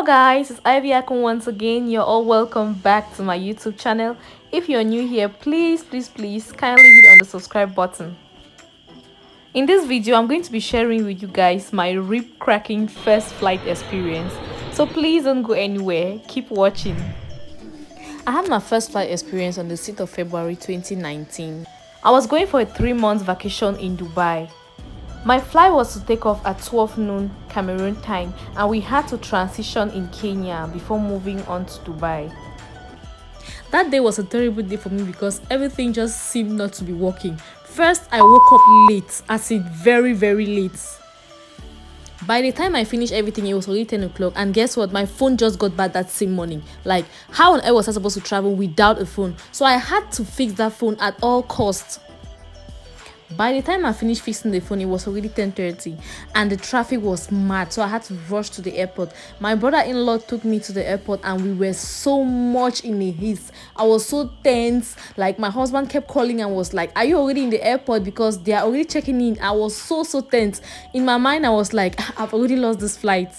Hello guys, it's Ivy Akun once again. You're all welcome back to my YouTube channel. If you're new here, please kindly hit on the subscribe button. In this video, I'm going to be sharing with you guys my rib cracking first flight experience. So please don't go anywhere, keep watching. I had my first flight experience on the 6th of February 2019. I was going for a 3-month vacation in Dubai. My flight was to take off at 12 noon Cameroon time, and we had to transition in Kenya before moving on to Dubai. That day was a terrible day for me because everything just seemed not to be working. First, I woke up late, as in very late. By the time I finished everything, it was already 10 o'clock, and guess what? My phone just got bad that same morning. Like, how on earth was I supposed to travel without a phone? So I had to fix that phone at all costs. By the time I finished fixing the phone, it was already 10:30 and the traffic was mad, so I had to rush to the airport. My brother-in-law took me to the airport and we were so much in a haste. I was so tense. Like, my husband kept calling and was like, "Are you already in the airport?" Because they are already checking in. I was so tense. In my mind, I was like, I've already lost this flight.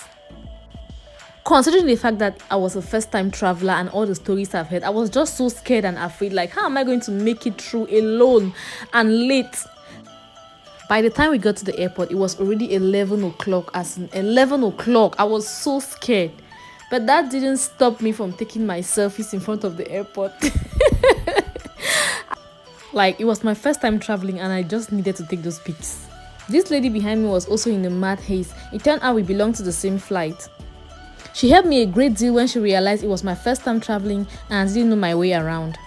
Considering the fact that I was a first-time traveler and all the stories I've heard, I was just so scared and afraid. Like, how am I going to make it through alone and late? By the time we got to the airport, it was already 11 o'clock. As in 11 o'clock, I was so scared. But that didn't stop me from taking my selfies in front of the airport. Like, it was my first time traveling and I just needed to take those pics. This lady behind me was also in a mad haste. It turned out we belonged to the same flight. She helped me a great deal when she realized it was my first time traveling and I didn't know my way around.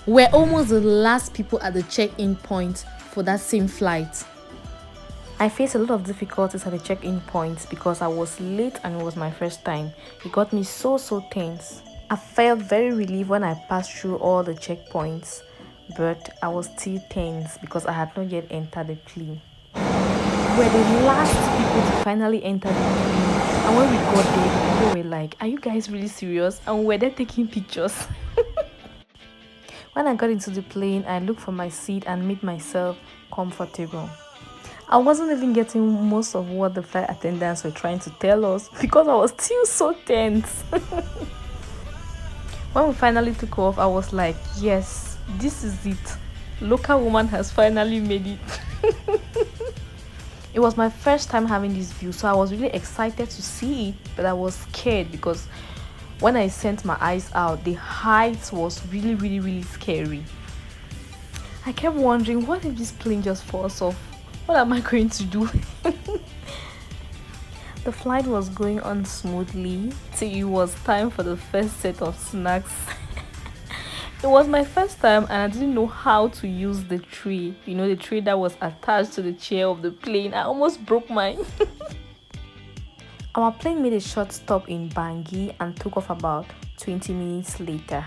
We're almost the last people at the check-in point for that same flight. I faced a lot of difficulties at the check-in point because I was late and it was my first time. It got me so tense. I felt very relieved when I passed through all the checkpoints, but I was still tense because I had not yet entered the plane. We were the last people to finally enter the plane, and when we got there, people were like, "Are you guys really serious?" And we were there taking pictures. When I got into the plane, I looked for my seat and made myself comfortable. I wasn't even getting most of what the flight attendants were trying to tell us because I was still so tense. When we finally took off, I was like, yes, this is it. Local woman has finally made it. It was my first time having this view, so I was really excited to see it, but I was scared because when I sent my eyes out, the height was really scary. I kept wondering, what if this plane just falls off? What am I going to do? The flight was going on smoothly till it was time for the first set of snacks. It was my first time and I didn't know how to use the tray. You know, the tray that was attached to the chair of the plane. I almost broke mine. Our plane made a short stop in Bangui and took off about 20 minutes later.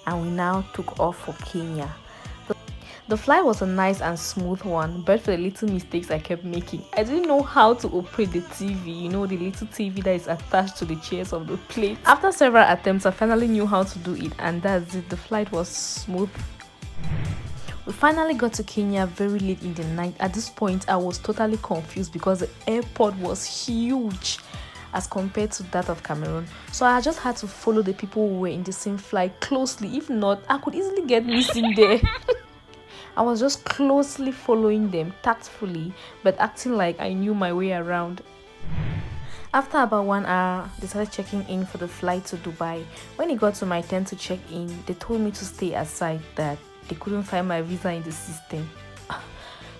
And we now took off for Kenya. The flight was a nice and smooth one, but for the little mistakes I kept making. I didn't know how to operate the TV, you know, the little TV that is attached to the chairs of the plane. After several attempts, I finally knew how to do it, and that's it. The flight was smooth. We finally got to Kenya very late in the night. At this point, I was totally confused because the airport was huge as compared to that of Cameroon. So I just had to follow the people who were in the same flight closely. If not, I could easily get missing there. I was just closely following them, tactfully, but acting like I knew my way around. After about 1 hour, they started checking in for the flight to Dubai. When it got to my turn to check in, they told me to stay aside, that they couldn't find my visa in the system.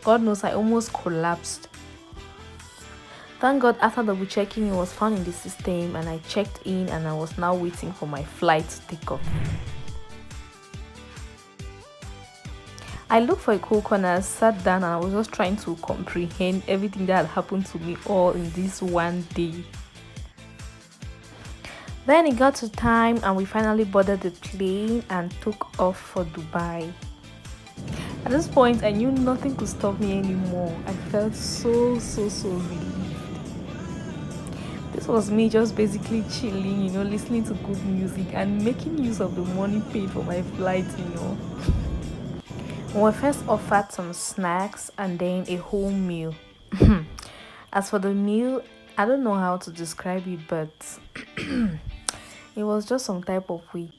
God knows, I almost collapsed. Thank God, after double checking, it was found in the system and I checked in and I was now waiting for my flight to take off. I looked for a cool corner, sat down, and I was just trying to comprehend everything that had happened to me all in this one day. Then it got to time and we finally boarded the plane and took off for Dubai. At this point, I knew nothing could stop me anymore. I felt so relieved. This was me just basically chilling, you know, listening to good music and making use of the money paid for my flight, you know. We were first offered some snacks and then a whole meal. As for the meal, I don't know how to describe it, but it was just some type of way.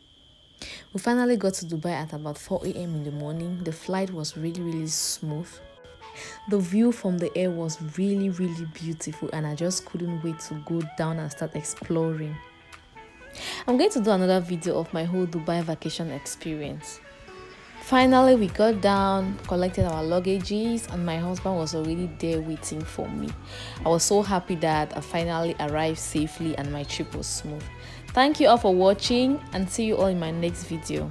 We finally got to Dubai at about 4 a.m. in the morning. The flight was really smooth. The view from the air was really beautiful, and I just couldn't wait to go down and start exploring. I'm going to do another video of my whole Dubai vacation experience. Finally, we got down, collected our luggages, and my husband was already there waiting for me. I was so happy that I finally arrived safely and my trip was smooth. Thank you all for watching, and see you all in my next video.